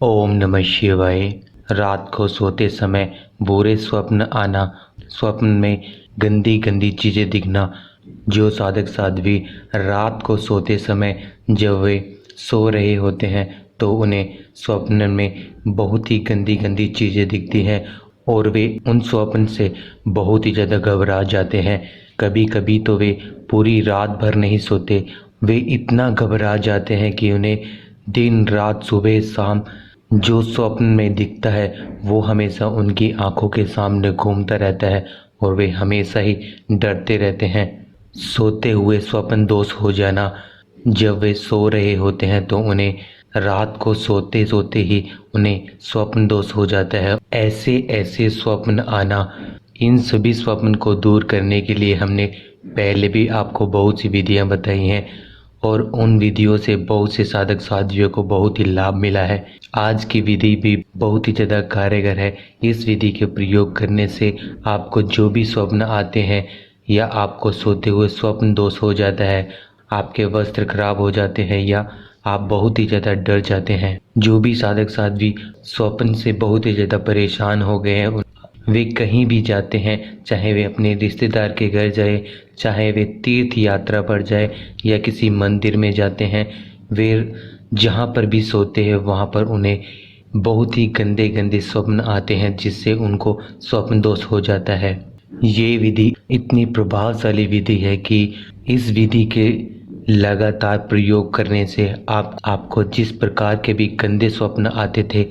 ओम नमः शिवाय। रात को सोते समय बुरे स्वप्न आना, स्वप्न में गंदी गंदी चीज़ें दिखना। जो साधक साध्वी रात को सोते समय जब वे सो रहे होते हैं तो उन्हें स्वप्न में बहुत ही गंदी गंदी चीज़ें दिखती हैं और वे उन स्वप्न से बहुत ही ज़्यादा घबरा जाते हैं। कभी कभी तो वे पूरी रात भर नहीं सोते। वे इतना घबरा जाते हैं कि उन्हें दिन रात सुबह शाम जो स्वप्न में दिखता है वो हमेशा उनकी आंखों के सामने घूमता रहता है और वे हमेशा ही डरते रहते हैं। सोते हुए स्वप्न दोष हो जाना, जब वे सो रहे होते हैं तो उन्हें रात को सोते सोते ही उन्हें स्वप्न दोष हो जाता है। ऐसे ऐसे स्वप्न आना, इन सभी स्वप्न को दूर करने के लिए हमने पहले भी आपको बहुत सी विधियां बताई हैं और उन विधियों से बहुत से साधक साध्वियों को बहुत ही लाभ मिला है। आज की विधि भी बहुत ही ज़्यादा कारगर है। इस विधि के प्रयोग करने से आपको जो भी स्वप्न आते हैं या आपको सोते हुए स्वप्न दोष हो जाता है, आपके वस्त्र खराब हो जाते हैं या आप बहुत ही ज़्यादा डर जाते हैं, जो भी साधक साध्वी स्वप्न से बहुत ही ज़्यादा परेशान हो गए हैं, वे कहीं भी जाते हैं, चाहे वे अपने रिश्तेदार के घर जाए, चाहे वे तीर्थ यात्रा पर जाए या किसी मंदिर में जाते हैं, वे जहाँ पर भी सोते हैं वहाँ पर उन्हें बहुत ही गंदे गंदे स्वप्न आते हैं जिससे उनको स्वप्न दोष हो जाता है। ये विधि इतनी प्रभावशाली विधि है कि इस विधि के लगातार प्रयोग करने से आपको जिस प्रकार के भी गंदे स्वप्न आते थे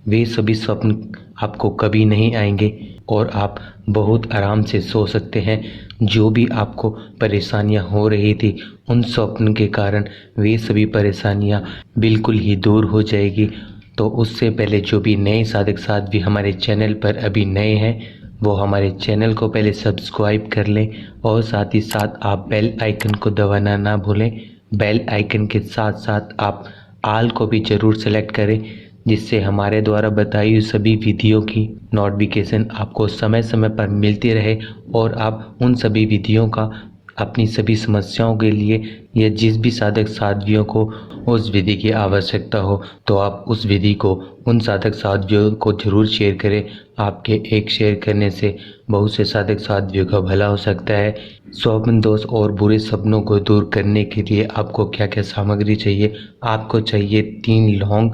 वे सभी स्वप्न आपको कभी नहीं आएंगे और आप बहुत आराम से सो सकते हैं। जो भी आपको परेशानियां हो रही थी उन स्वप्न के कारण वे सभी परेशानियां बिल्कुल ही दूर हो जाएगी। तो उससे पहले जो भी नए साधक साध्वी हमारे चैनल पर अभी नए हैं वो हमारे चैनल को पहले सब्सक्राइब कर लें और साथ ही साथ आप बेल आइकन को दबाना ना भूलें। बेल आइकन के साथ साथ आप आल को भी ज़रूर सेलेक्ट करें जिससे हमारे द्वारा बताई हुई सभी विधियों की नोटिफिकेशन आपको समय समय पर मिलती रहे और आप उन सभी विधियों का अपनी सभी समस्याओं के लिए या जिस भी साधक साध्वियों को उस विधि की आवश्यकता हो तो आप उस विधि को उन साधक साध्वियों को ज़रूर शेयर करें। आपके एक शेयर करने से बहुत से साधक साध्वियों का भला हो सकता है। स्वप्न दोष और बुरे सपनों को दूर करने के लिए आपको क्या क्या सामग्री चाहिए? आपको चाहिए 3 लौंग।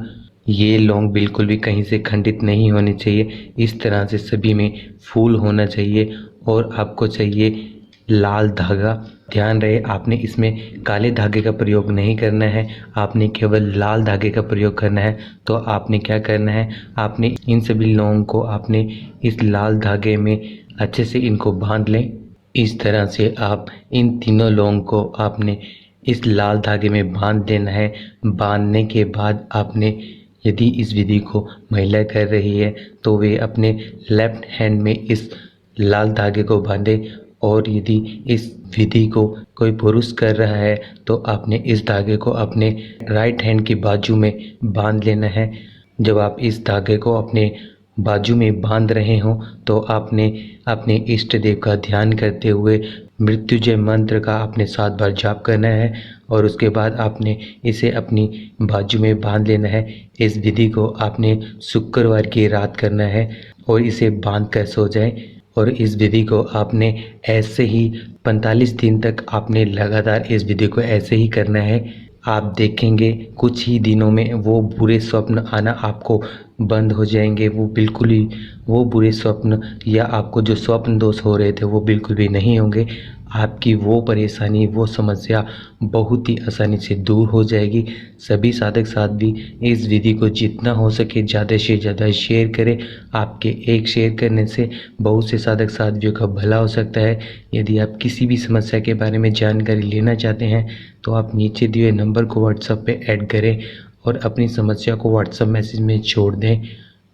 ये लौंग बिल्कुल भी कहीं से खंडित नहीं होने चाहिए, इस तरह से सभी में फूल होना चाहिए। और आपको चाहिए लाल धागा। ध्यान रहे आपने इसमें काले धागे का प्रयोग नहीं करना है, आपने केवल लाल धागे का प्रयोग करना है। तो आपने क्या करना है, आपने इन सभी लौंग को आपने इस लाल धागे में अच्छे से इनको बांध लें। इस तरह से आप इन तीनों लौंग को आपने इस लाल धागे में बांध देना है। बांधने के बाद आपने, यदि इस विधि को महिला कर रही है तो वे अपने लेफ्ट हैंड में इस लाल धागे को बांधे और यदि इस विधि को कोई पुरुष कर रहा है तो आपने इस धागे को अपने राइट हैंड की बाजू में बांध लेना है। जब आप इस धागे को अपने बाजू में बांध रहे हो तो आपने अपने इष्ट देव का ध्यान करते हुए मृत्युंजय मंत्र का आपने 7 बार जाप करना है और उसके बाद आपने इसे अपनी बाजू में बांध लेना है। इस विधि को आपने शुक्रवार की रात करना है और इसे बांध कर सो जाए। और इस विधि को आपने ऐसे ही 45 दिन तक आपने लगातार इस विधि को ऐसे ही करना है। आप देखेंगे कुछ ही दिनों में वो बुरे स्वप्न आना आपको बंद हो जाएंगे। वो बिल्कुल ही वो बुरे स्वप्न या आपको जो स्वप्न दोष हो रहे थे वो बिल्कुल भी नहीं होंगे। आपकी वो परेशानी, वो समस्या बहुत ही आसानी से दूर हो जाएगी। सभी साधक साध्वी इस विधि को जितना हो सके ज़्यादा से ज़्यादा शेयर करें। आपके एक शेयर करने से बहुत से साधक साध्वियों का भला हो सकता है। यदि आप किसी भी समस्या के बारे में जानकारी लेना चाहते हैं तो आप नीचे दिए नंबर को व्हाट्सएप पे ऐड करें और अपनी समस्या को व्हाट्सएप मैसेज में छोड़ दें।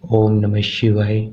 ओम नमः शिवाय।